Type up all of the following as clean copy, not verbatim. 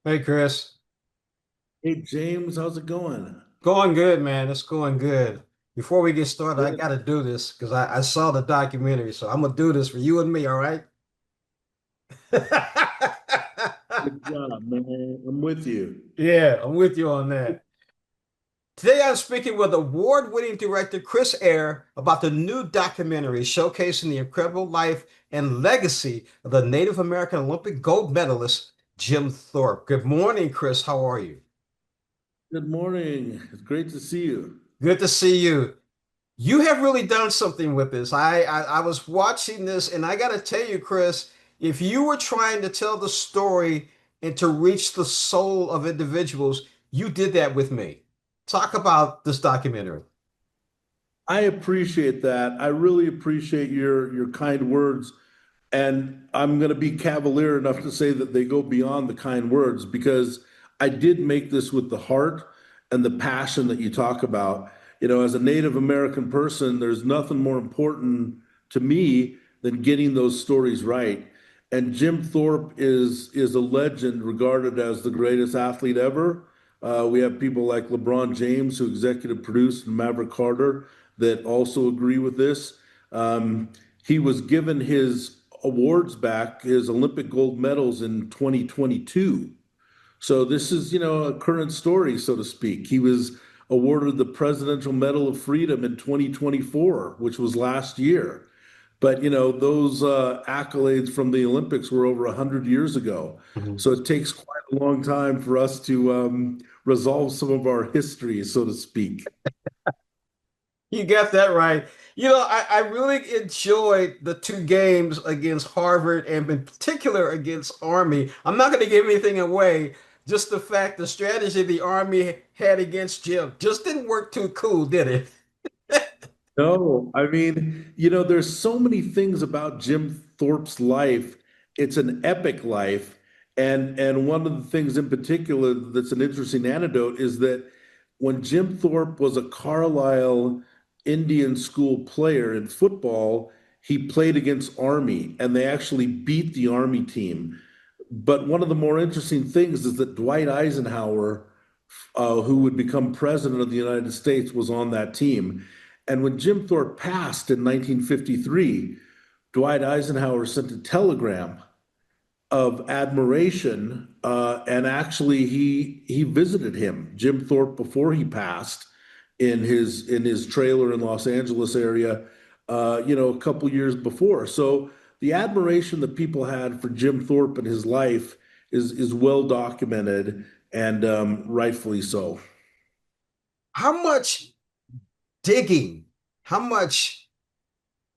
Hey, Chris. Hey James, how's it going? Going good, man. It's going good. Before we get started, I Good. got to do this because I saw the documentary. So I'm going to do this for you and me, all right? Good job, man. I'm with you. Yeah, I'm with you on that. Today I'm speaking with award-winning director Chris Eyre about the new documentary showcasing the incredible life and legacy of the Native American Olympic gold medalist Jim Thorpe. Good morning, Chris. How are you? Good morning. It's great to see you. Good to see you. You have really done something with this. I was watching this, and I got to tell you, Chris, if you were trying to tell the story and to reach the soul of individuals, you did that with me. Talk about this documentary. I appreciate that. I really appreciate your kind words. And I'm going to be cavalier enough to say that they go beyond the kind words because I did make this with the heart and the passion that you talk about. You know, as a Native American person, there's nothing more important to me than getting those stories right. And Jim Thorpe is a legend, regarded as the greatest athlete ever. We have people like LeBron James, who executive produced, and Maverick Carter that also agree with this. Um, he was given his awards back, his Olympic gold medals in 2022. So this is, a current story, so to speak. He was awarded the Presidential Medal of Freedom in 2024, which was last year. But those accolades from the Olympics were over 100 years ago. Mhm. So it takes quite a long time for us to resolve some of our history, so to speak. You got that right. I really enjoyed the two games against Harvard and in particular against Army. I'm not going to give anything away. Just the fact the strategy the Army had against Jim just didn't work too cool, did it? No, I mean, there's so many things about Jim Thorpe's life. It's an epic life. And one of the things in particular that's an interesting anecdote is that when Jim Thorpe was a Carlisle Indian school player in football, he played against Army and they actually beat the Army team. But one of the more interesting things is that Dwight Eisenhower, who would become president of the United States, was on that team. And when Jim Thorpe passed in 1953, Dwight Eisenhower sent a telegram of admiration, and actually he visited him, Jim Thorpe, before he passed in his trailer in Los Angeles area, a couple years before. So the admiration that people had for Jim Thorpe and his life is well documented, and rightfully so. How much digging, how much,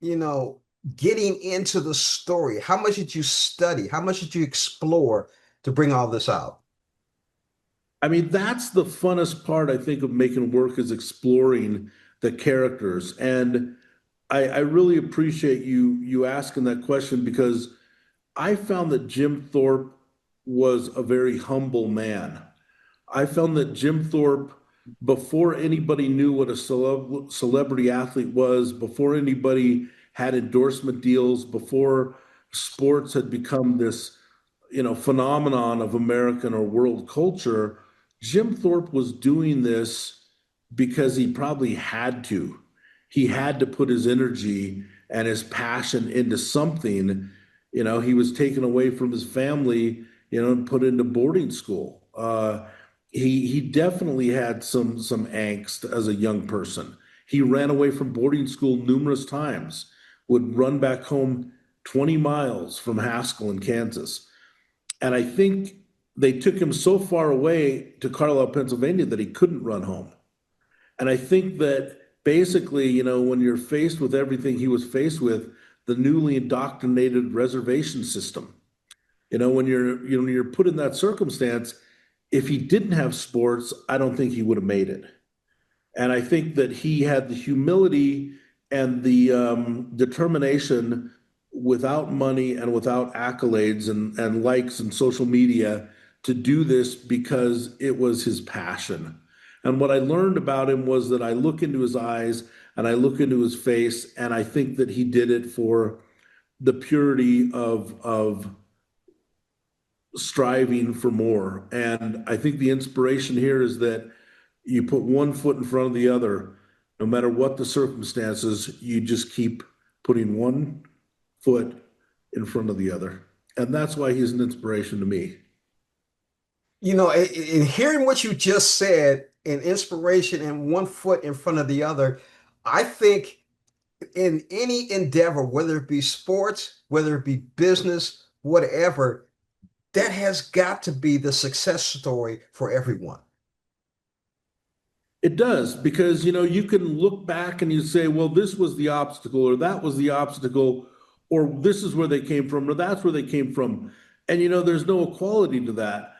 you know, getting into the story, how much did you study? How much did you explore to bring all this out? I mean, that's the funnest part, I think, of making work is exploring the characters. And I really appreciate you asking that question because I found that Jim Thorpe was a very humble man. I found that Jim Thorpe, before anybody knew what a celebrity athlete was, before anybody had endorsement deals, before sports had become this, phenomenon of American or world culture, Jim Thorpe was doing this because he probably had to. He had to put his energy and his passion into something. He was taken away from his family, and put into boarding school. He definitely had some angst as a young person. He ran away from boarding school numerous times, would run back home 20 miles from Haskell in Kansas. And I think they took him so far away to Carlisle, Pennsylvania that he couldn't run home. And I think that basically, when you're faced with everything he was faced with, the newly indoctrinated reservation system, when you're put in that circumstance, if he didn't have sports, I don't think he would have made it. And I think that he had the humility and the determination without money and without accolades and likes and social media to do this because it was his passion. And what I learned about him was that I look into his eyes and I look into his face, and I think that he did it for the purity of striving for more. And I think the inspiration here is that you put one foot in front of the other, no matter what the circumstances, you just keep putting one foot in front of the other. And that's why he's an inspiration to me. In hearing what you just said, an inspiration and one foot in front of the other, I think in any endeavor, whether it be sports, whether it be business, whatever, that has got to be the success story for everyone. It does, because you can look back and you say, well, this was the obstacle, or that was the obstacle, or this is where they came from, or that's where they came from. And there's no equality to that.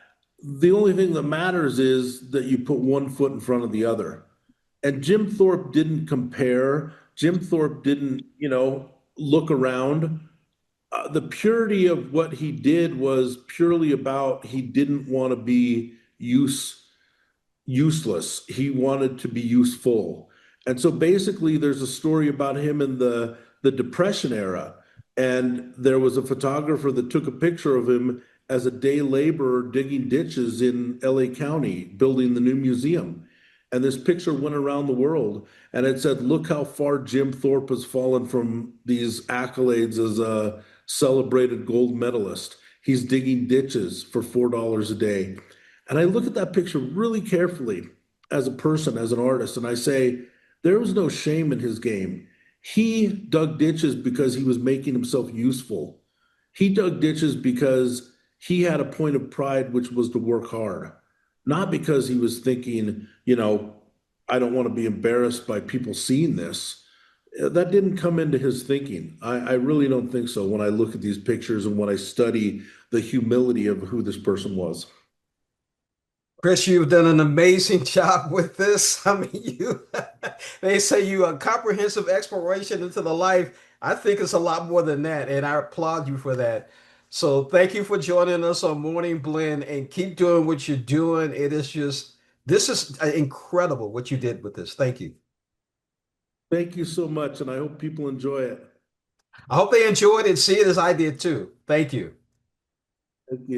The only thing that matters is that you put one foot in front of the other. And Jim Thorpe didn't compare. Jim Thorpe didn't, look around. The purity of what he did was purely about he didn't want to be useless. He wanted to be useful. And so basically there's a story about him in the Depression era. And there was a photographer that took a picture of him as a day laborer digging ditches in LA County, building the new museum. And this picture went around the world and it said, look how far Jim Thorpe has fallen from these accolades as a celebrated gold medalist. He's digging ditches for $4 a day. And I look at that picture really carefully as a person, as an artist, and I say, there was no shame in his game. He dug ditches because he was making himself useful. He dug ditches because he had a point of pride, which was to work hard, not because he was thinking, I don't want to be embarrassed by people seeing this. That didn't come into his thinking. I really don't think so when I look at these pictures and when I study the humility of who this person was. Chris, you've done an amazing job with this. I mean, they say you a comprehensive exploration into the life. I think it's a lot more than that, and I applaud you for that. So thank you for joining us on Morning Blend and keep doing what you're doing. This is incredible what you did with this. Thank you. Thank you so much, and I hope people enjoy it. I hope they enjoyed it and see it as I did too. Thank you. Thank you.